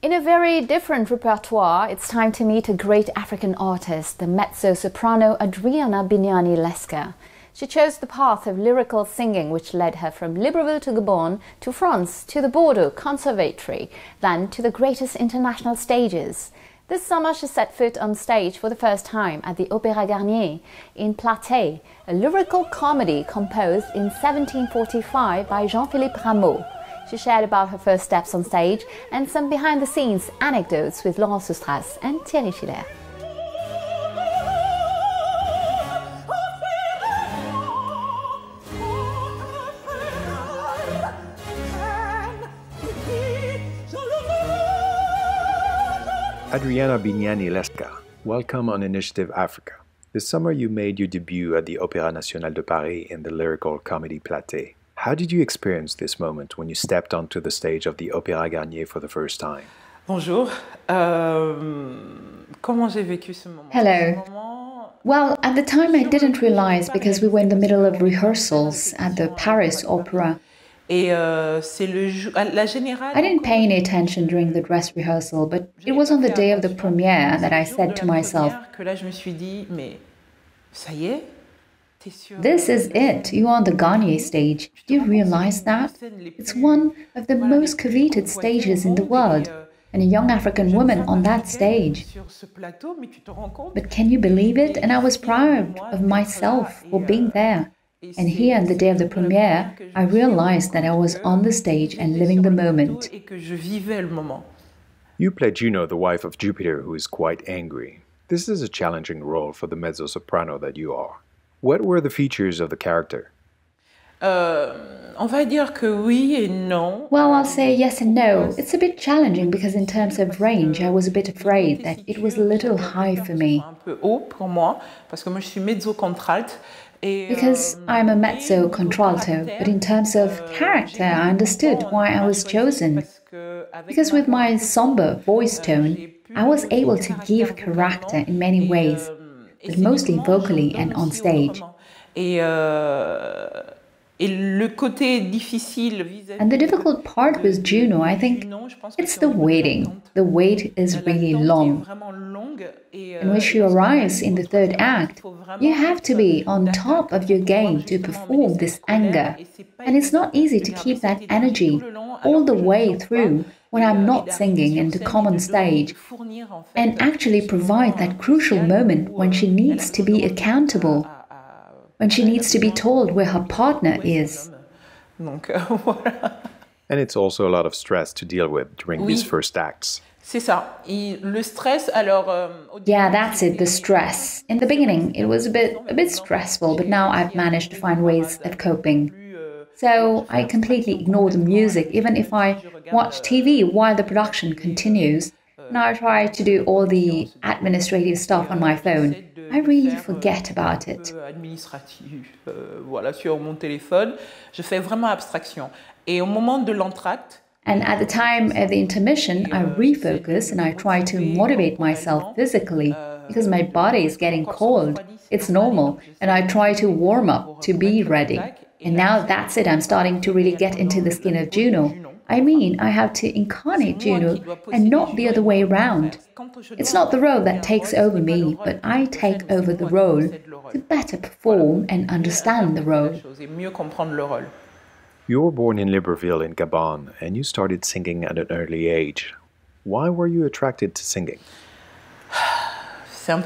In a very different repertoire, it's time to meet a great African artist, the mezzo-soprano Adriana Bignani Lesca. She chose the path of lyrical singing, which led her from Libreville to Gabon, to France, to the Bordeaux Conservatory, then to the greatest international stages. This summer she set foot on stage for the first time at the Opéra Garnier in Platée, a lyrical comedy composed in 1745 by Jean-Philippe Rameau. She shared about her first steps on stage and some behind-the-scenes anecdotes with Laurent Soustras and Thierry Schiller. Adriana Bignani Lesca, welcome on Initiative Africa. This summer you made your debut at the Opéra National de Paris in the lyrical comedy Platée. How did you experience this moment when you stepped onto the stage of the Opéra Garnier for the first time? Bonjour. Comment j'ai vécu ce moment? Hello. Well, at the time I didn't realize because we were in the middle of rehearsals at the Paris Opera. I didn't pay any attention during the dress rehearsal, but it was on the day of the premiere that I said to myself, "This is it, you're on the Garnier stage. Do you realize that? It's one of the most coveted stages in the world, and a young African woman on that stage. But can you believe it? And I was proud of myself for being there. And here, on the day of the premiere, I realized that I was on the stage and living the moment." You play Juno, the wife of Jupiter, who is quite angry. This is a challenging role for the mezzo-soprano that you are. What were the features of the character? Well, I'll say yes and no. It's a bit challenging because in terms of range, I was a bit afraid that it was a little high for me. Because I'm a mezzo-contralto, but in terms of character, I understood why I was chosen. Because with my somber voice tone, I was able to give character in many ways, but mostly vocally and on stage. And the difficult part with Juno, I think, it's the waiting. The wait is really long. And when she arrives in the third act, you have to be on top of your game to perform this anger. And it's not easy to keep that energy all the way through when I'm not singing and to come on stage, and actually provide that crucial moment when she needs to be accountable, when she needs to be told where her partner is. And it's also a lot of stress to deal with during these first acts. Yeah, that's it, the stress. In the beginning, it was a bit stressful, but now I've managed to find ways of coping. So I completely ignore the music, even if I watch TV while the production continues, and I try to do all the administrative stuff on my phone. I really forget about it. And at the time of the intermission, I refocus and I try to motivate myself physically because my body is getting cold. It's normal. And I try to warm up to be ready. And now that's it. I'm starting to really get into the skin of Juno. I mean, I have to incarnate Juno and not the other way around. It's not the role that takes over me, but I take over the role to better perform and understand the role. You were born in Libreville in Gabon, and you started singing at an early age. Why were you attracted to singing? It's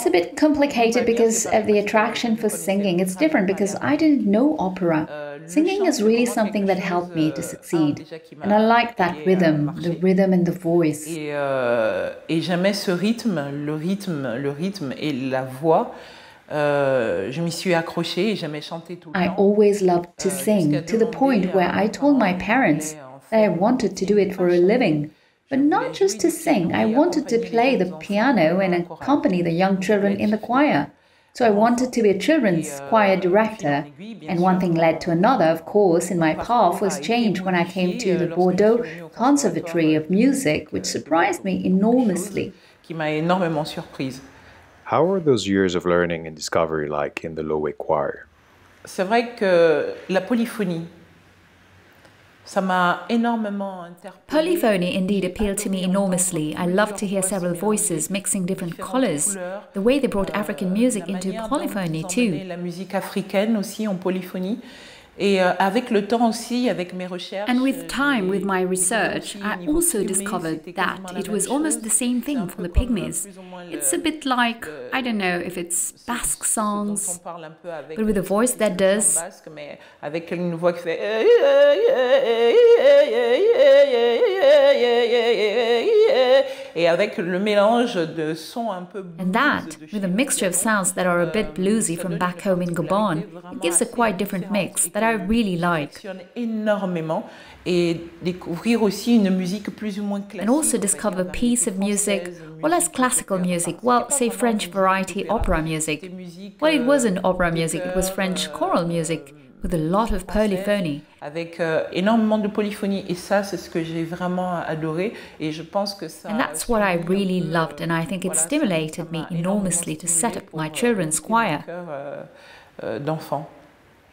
a bit complicated because of the attraction for singing. It's different because I didn't know opera. Singing is really something that helped me to succeed. And I like that rhythm and the voice. I always loved to sing, to the point where I told my parents that I wanted to do it for a living. But not just to sing, I wanted to play the piano and accompany the young children in the choir. So I wanted to be a children's choir director. And one thing led to another, of course, and my path was changed when I came to the Bordeaux Conservatory of Music, which surprised me enormously. How were those years of learning and discovery like in the Lowe Choir? C'est vrai que la polyphonie, Polyphony indeed appealed to me enormously. I loved to hear several voices mixing different colors. The way they brought African music into polyphony too. And with time, with my research, I also discovered that it was almost the same thing for the Pygmies. It's a bit like, I don't know if it's Basque songs, but with a voice that does. And that, with a mixture of sounds that are a bit bluesy from back home in Gabon, it gives a quite different mix that I really like. And also discover piece of music, or less classical music, well, say French variety opera music. Well, it wasn't opera music, it was French choral music, with a lot of polyphony. Avec énormément de polyphonie, et ça, c'est ce que j'ai vraiment adoré, et je pense que ça. And that's what I really loved, and I think it stimulated me enormously to set up my children's choir. D'enfants.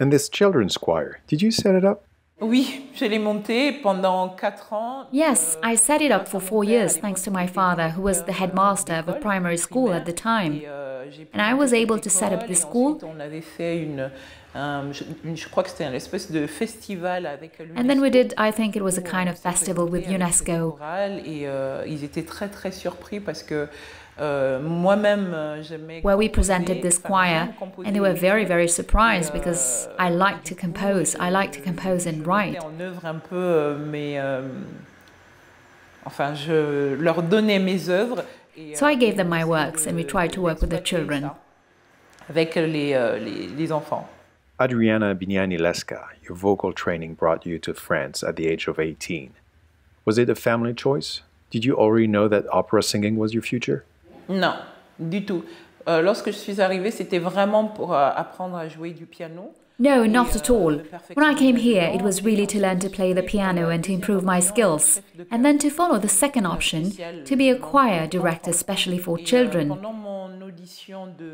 And this children's choir, did you set it up? Oui, je l'ai monté pendant 4 ans. Yes, I set it up for 4 years thanks to my father, who was the headmaster of a primary school at the time. And I was able to set up this school. Je crois que c'était une espèce de festival avec l'UNESCO. And then we did, I think it was a kind of festival with UNESCO. Et ils étaient très très surpris parce que where we presented this choir, and they were very, very surprised because I like to compose. I like to compose and write. So I gave them my works, and we tried to work with the children. Avec les enfants. Adriana Bignani-Lesca, your vocal training brought you to France at the age of 18. Was it a family choice? Did you already know that opera singing was your future? Non, du tout. Lorsque je suis arrivée, c'était vraiment pour apprendre à jouer du piano. No, not at all. When I came here, it was really to learn to play the piano and to improve my skills, and then to follow the second option, to be a choir director especially for children.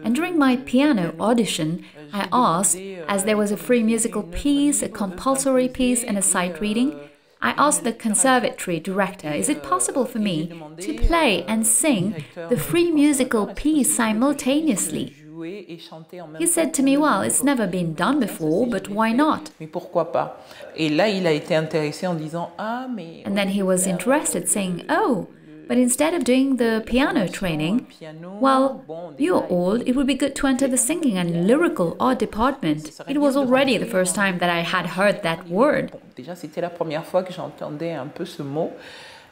And during my piano audition, I asked, as there was a free musical piece, a compulsory piece and a sight reading, I asked the conservatory director, is it possible for me to play and sing the free musical piece simultaneously? He said to me, well, it's never been done before, but why not? And then he was interested, saying, oh, but instead of doing the piano training, well, you're old, it would be good to enter the singing and lyrical art department. It was already the first time that I had heard that word. Déjà, c'était la première fois que j'entendais un peu ce mot.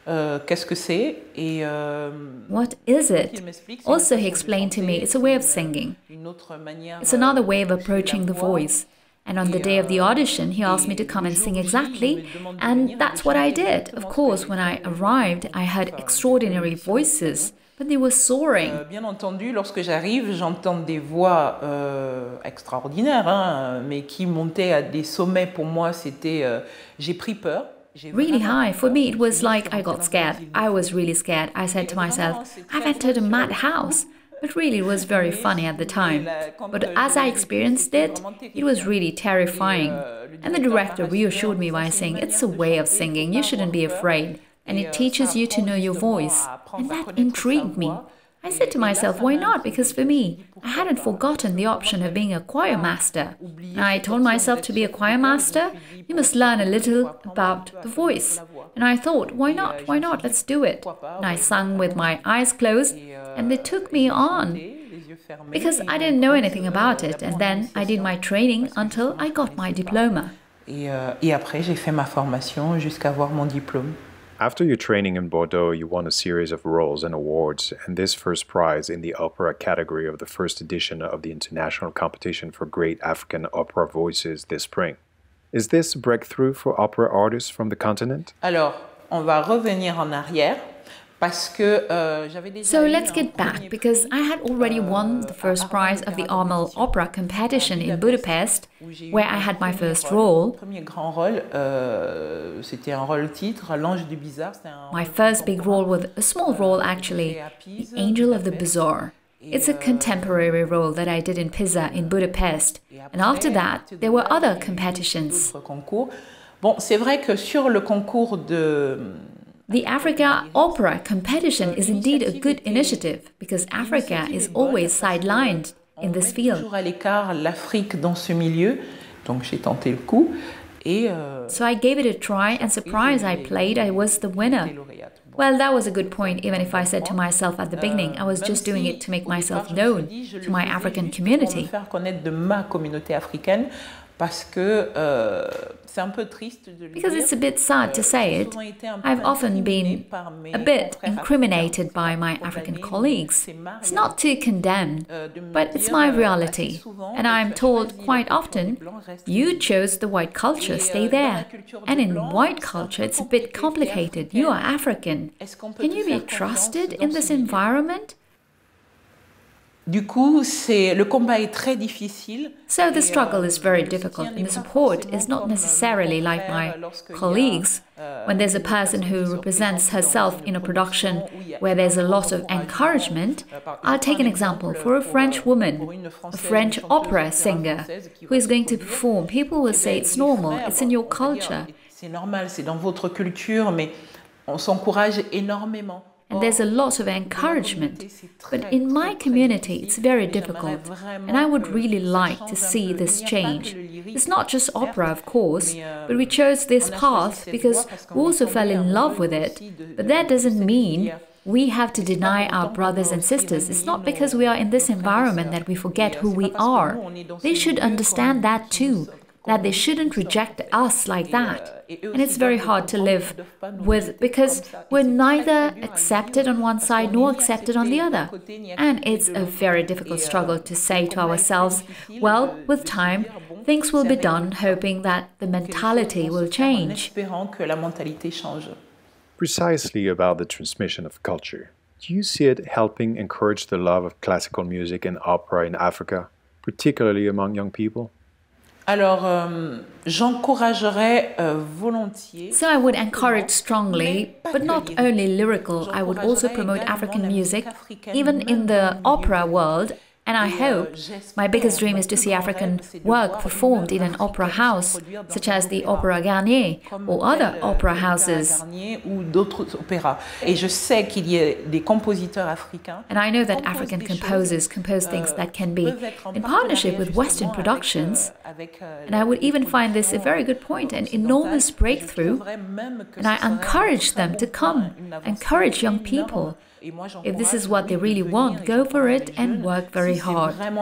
Qu'est-ce que c'est? Et what is it? Also, he explained to me, it's a way of singing. It's another way of approaching the voice. And on the day of the audition, he asked me to come and sing exactly, and that's what I did. Of course, when I arrived, I heard extraordinary voices, but they were soaring. Bien entendu, lorsque j'arrive, j'entends des voix extraordinaires, hein, mais qui montaient à des sommets. Pour moi, c'était j'ai pris peur. Really high. For me, it was like I got scared. I was really scared. I said to myself, I've entered a madhouse. But really, it was very funny at the time. But as I experienced it, it was really terrifying. And the director reassured me by saying, it's a way of singing, you shouldn't be afraid. And it teaches you to know your voice. And that intrigued me. I said to myself, why not? Because for me, I hadn't forgotten the option of being a choir master. And I told myself to be a choir master, you must learn a little about the voice. And I thought, why not? Why not? Let's do it. And I sang with my eyes closed, and they took me on. Because I didn't know anything about it, and then I did my training until I got my diploma. Et après, j'ai fait ma formation jusqu'à avoir mon diplôme. After your training in Bordeaux, you won a series of roles and awards, and this first prize in the opera category of the first edition of the International Competition for Great African Opera Voices this spring. Is this a breakthrough for opera artists from the continent? Alors, on va revenir en arrière. So let's get back, because I had already won the first prize of the Armel Opera competition in Budapest, where I had my first role. My first big role was a small role, actually, the Angel of the Bizarre. It's a contemporary role that I did in Pisa in Budapest, and after that there were other competitions. Bon, c'est vrai que sur le concours de The Africa Opera competition is indeed a good initiative because Africa is always sidelined in this field. Toujours à l'écart l'Afrique dans ce milieu, donc j'ai tenté le coup. So I gave it a try, and surprise, I played, I was the winner. Well, that was a good point, even if I said to myself at the beginning, I was just doing it to make myself known to my African community. Faire connaître de ma communauté africaine, parce que c'est un peu triste de le dire. Because it's a bit sad to say it, I've often been a bit incriminated by my African colleagues. It's not to condemn, but it's my reality. And I'm told quite often, you chose the white culture, stay there. And in white culture, it's a bit complicated. You are African. Can you be trusted in this environment? Du coup, le combat est très difficile. So the struggle is very difficult, and the support is not necessarily like my colleagues. When there's a person who represents herself in a production where there's a lot of encouragement, I'll take an example for a French woman, a French opera singer, who is going to perform. People will say it's normal, it's in your culture. C'est normal, c'est dans votre culture, mais on s'encourage énormément. And there's a lot of encouragement. But in my community, it's very difficult. And I would really like to see this change. It's not just opera, of course, but we chose this path because we also fell in love with it. But that doesn't mean we have to deny our brothers and sisters. It's not because we are in this environment that we forget who we are. They should understand that too, that they shouldn't reject us like that. And it's very hard to live with because we're neither accepted on one side nor accepted on the other. And it's a very difficult struggle to say to ourselves, well, with time, things will be done, hoping that the mentality will change. Precisely about the transmission of culture, do you see it helping encourage the love of classical music and opera in Africa, particularly among young people? Alors, j'encouragerais volontiers. So I would encourage strongly, but not only lyrical, I would also promote African music, even in the opera world. And I hope, my biggest dream is to see African work performed in an opera house, such as the Opéra Garnier or other opera houses. And I know that African composers compose things that can be in partnership with Western productions. And I would even find this a very good point, an enormous breakthrough. And I encourage them to come, encourage young people. If this is what they really want, go for it and work very hard. In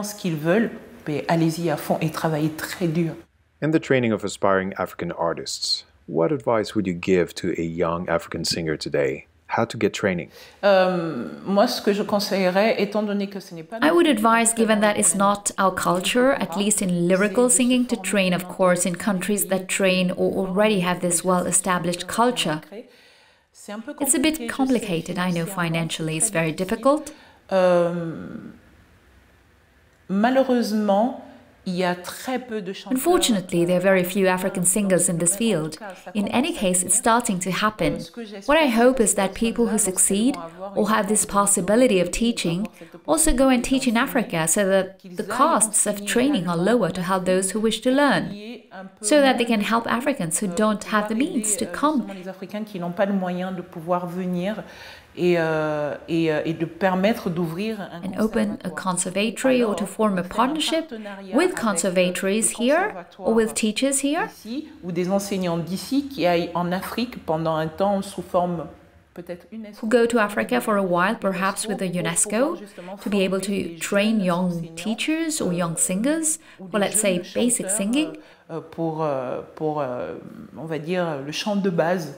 the training of aspiring African artists, what advice would you give to a young African singer today? How to get training? I would advise, given that it's not our culture, at least in lyrical singing, to train, of course, in countries that train or already have this well-established culture. It's a bit complicated, I know financially it's very difficult. Unfortunately, there are very few African singers in this field. In any case, it's starting to happen. What I hope is that people who succeed or have this possibility of teaching also go and teach in Africa so that the costs of training are lower to help those who wish to learn, so that they can help Africans who don't have the means to come. And open a conservatory or to form a partnership with conservatories here or with teachers here. Who go to Africa for a while, perhaps with the UNESCO, to be able to train young teachers or young singers for, let's say, basic singing. Pour on va dire, le chant de base.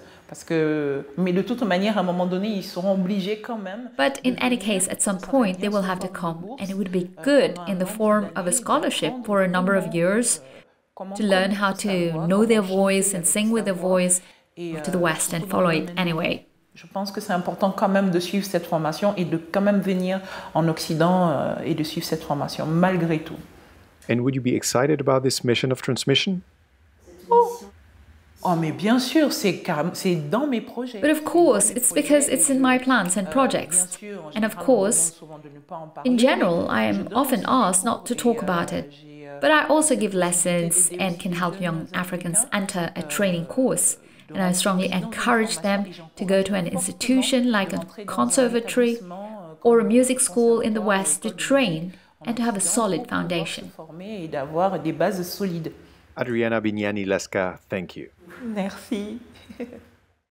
Mais de toute manière, à un moment donné, ils seront obligés quand même. But in any case, at some point, they will have to come, and it would be good in the form of a scholarship for a number of years to learn how to know their voice and sing with their voice to the West and follow it anyway. Je pense que c'est important quand même de suivre cette formation et de quand même venir en Occident et de suivre cette formation, malgré tout. And would you be excited about this mission of transmission? Oh, mais bien sûr, c'est dans mes projets. But of course, it's because it's in my plans and projects. And of course, in general, I am often asked not to talk about it. But I also give lessons and can help young Africans enter a training course. And I strongly encourage them to go to an institution like a conservatory or a music school in the West to train and to have a solid foundation. Adriana Bignani Lesca, thank you. Merci.